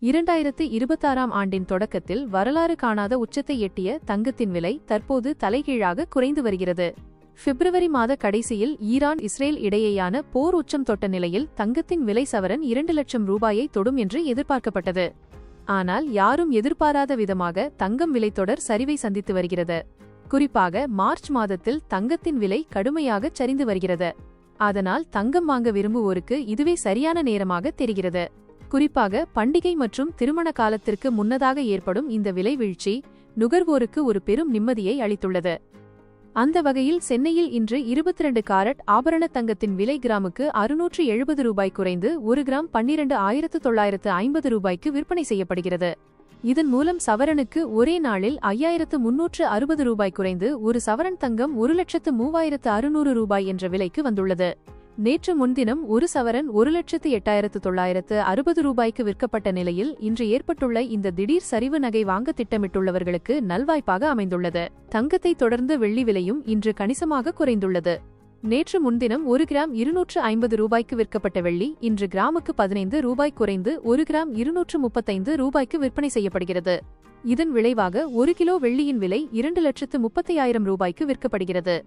2026ஆம் ஆண்டின் தொடக்கத்தில் வரலாறு காணாத உச்சத்தை எட்டிய தங்கத்தின் விலை தற்போது தலைகீழாக குறைந்து வருகிறது. பிப்ரவரி மாத கடைசியில் ஈரான் இஸ்ரேல் இடையேயான போர் உச்சம் தொட்ட நிலையில் தங்கத்தின் விலை சவரன் 2 லட்சம் ரூபாயை தொடும் என்று எதிர்பார்க்கப்பட்டது. ஆனால் யாரும் எதிர்பாராத விதமாக தங்கம் விலை தொடர் சரிவை சந்தித்து வருகிறது. குறிப்பாக மார்ச் மாதத்தில் தங்கத்தின் விலை கடுமையாக சரிந்து வருகிறது. அதனால் தங்கம் வாங்க விரும்புவோருக்கு இதுவே சரியான நேரமாக தெரிகிறது. குறிப்பாக பண்டிகை மற்றும் திருமண காலத்திற்கு முன்னதாக ஏற்படும் இந்த விலை வீழ்ச்சி நுகர்வோருக்கு ஒரு பெரும் நிம்மதியை அளித்துள்ளது. அந்த வகையில் சென்னையில் இன்று 22 காரட் ஆபரண தங்கத்தின் விலை கிராமுக்கு 670 ரூபாய் குறைந்து 1 கிராம் 12,950 ரூபாய்க்கு விற்பனை செய்யப்படுகிறது. இதன் மூலம் சவரனுக்கு ஒரே நாளில் 5,360 ரூபாய் குறைந்து ஒரு சவரன் தங்கம் 1,03,600 ரூபாய் என்ற விலைக்கு வந்துள்ளது. நேற்று முன்தினம் ஒரு சவரன் 1,08,960 ரூபாய்க்கு விற்கப்பட்ட நிலையில் இன்று ஏற்பட்டுள்ள இந்த திடீர் சரிவு நகை வாங்க திட்டமிட்டுள்ளவர்களுக்கு நல்வாய்ப்பாக அமைந்துள்ளது. தங்கத்தை தொடர்ந்து வெள்ளி விலையும் இன்று கணிசமாக குறைந்துள்ளது. நேற்று முன்தினம் 1 கிராம் 250 ரூபாய்க்கு விற்கப்பட்ட வெள்ளி இன்று கிராமுக்கு 15 ரூபாய் குறைந்து 1 கிராம் 235 ரூபாய்க்கு விற்பனை செய்யப்படுகிறது. இதன் விளைவாக 1 கிலோ வெள்ளியின் விலை 2,35,000 ரூபாய்க்கு விற்கப்படுகிறது.